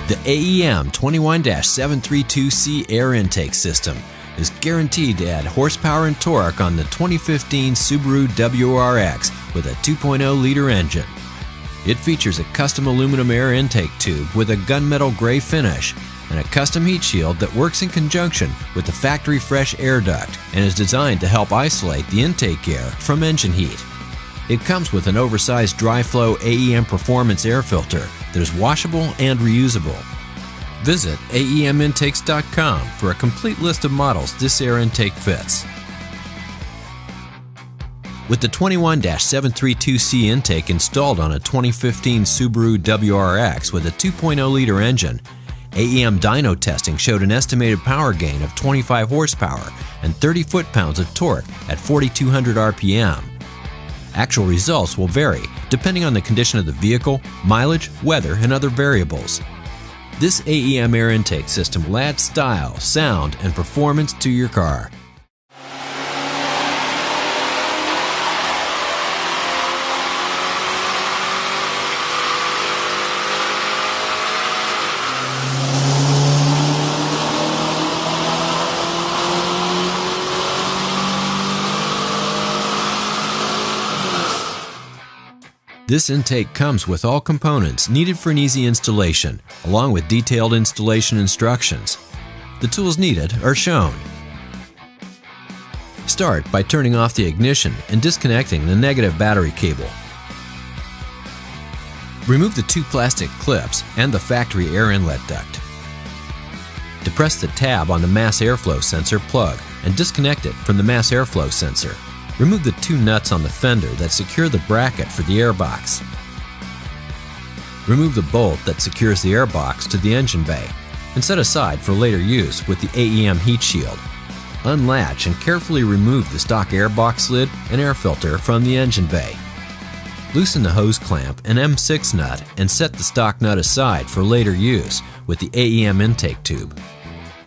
The AEM 21-732C air intake system is guaranteed to add horsepower and torque on the 2015 Subaru WRX with a 2.0-liter engine. It features a custom aluminum air intake tube with a gunmetal gray finish and a custom heat shield that works in conjunction with the factory fresh air duct and is designed to help isolate the intake air from engine heat. It comes with an oversized dry flow AEM performance air filter that is washable and reusable. Visit aemintakes.com for a complete list of models this air intake fits. With the 21-732C intake installed on a 2015 Subaru WRX with a 2.0-liter engine, AEM dyno testing showed an estimated power gain of 25 horsepower and 30 foot-pounds of torque at 4,200 RPM. Actual results will vary depending on the condition of the vehicle, mileage, weather, and other variables. This AEM air intake system will add style, sound, and performance to your car. This intake comes with all components needed for an easy installation, along with detailed installation instructions. The tools needed are shown. Start by turning off the ignition and disconnecting the negative battery cable. Remove the two plastic clips and the factory air inlet duct. Depress the tab on the mass airflow sensor plug and disconnect it from the mass airflow sensor. Remove the two nuts on the fender that secure the bracket for the airbox. Remove the bolt that secures the airbox to the engine bay and set aside for later use with the AEM heat shield. Unlatch and carefully remove the stock airbox lid and air filter from the engine bay. Loosen the hose clamp and M6 nut and set the stock nut aside for later use with the AEM intake tube.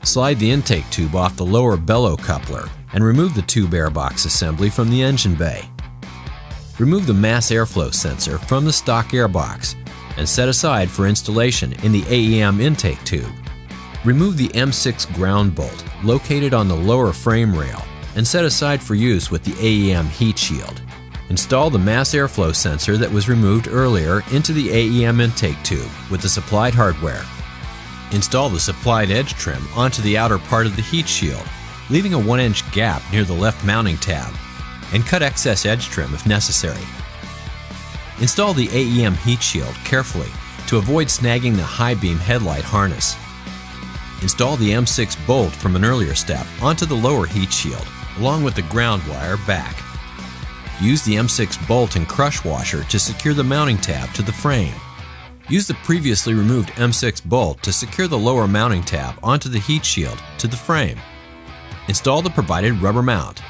Slide the intake tube off the lower bellow coupler and remove the tube airbox assembly from the engine bay. Remove the mass airflow sensor from the stock airbox and set aside for installation in the AEM intake tube. Remove the M6 ground bolt located on the lower frame rail and set aside for use with the AEM heat shield. Install the mass airflow sensor that was removed earlier into the AEM intake tube with the supplied hardware. Install the supplied edge trim onto the outer part of the heat shield, leaving a 1-inch gap near the left mounting tab, and cut excess edge trim if necessary. Install the AEM heat shield carefully to avoid snagging the high beam headlight harness. Install the M6 bolt from an earlier step onto the lower heat shield, along with the ground wire back. Use the M6 bolt and crush washer to secure the mounting tab to the frame. Use the previously removed M6 bolt to secure the lower mounting tab onto the heat shield to the frame. Install the provided rubber mount.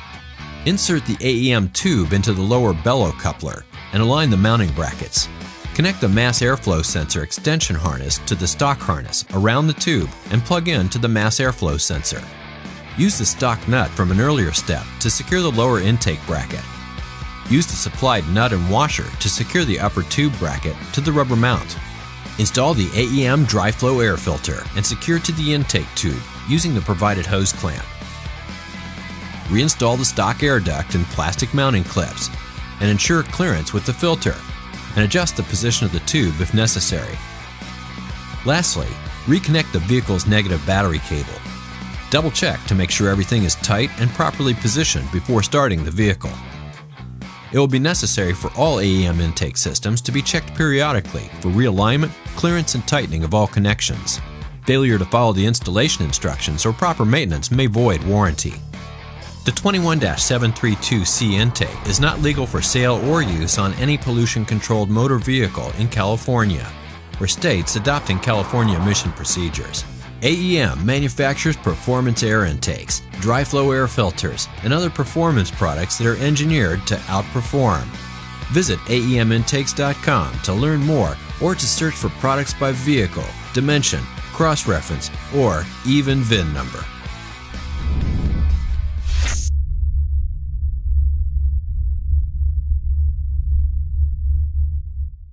Insert the AEM tube into the lower bellow coupler and align the mounting brackets. Connect the mass airflow sensor extension harness to the stock harness around the tube and plug in to the mass airflow sensor. Use the stock nut from an earlier step to secure the lower intake bracket. Use the supplied nut and washer to secure the upper tube bracket to the rubber mount. Install the AEM dry flow air filter and secure to the intake tube using the provided hose clamp. Reinstall the stock air duct and plastic mounting clips and ensure clearance with the filter and adjust the position of the tube if necessary. Lastly, reconnect the vehicle's negative battery cable. Double check to make sure everything is tight and properly positioned before starting the vehicle. It will be necessary for all AEM intake systems to be checked periodically for realignment, clearance, and tightening of all connections. Failure to follow the installation instructions or proper maintenance may void warranty. The 21-732C intake is not legal for sale or use on any pollution-controlled motor vehicle in California or states adopting California emission procedures. AEM manufactures performance air intakes, dry flow air filters, and other performance products that are engineered to outperform. Visit aemintakes.com to learn more or to search for products by vehicle, dimension, cross-reference, or even VIN number.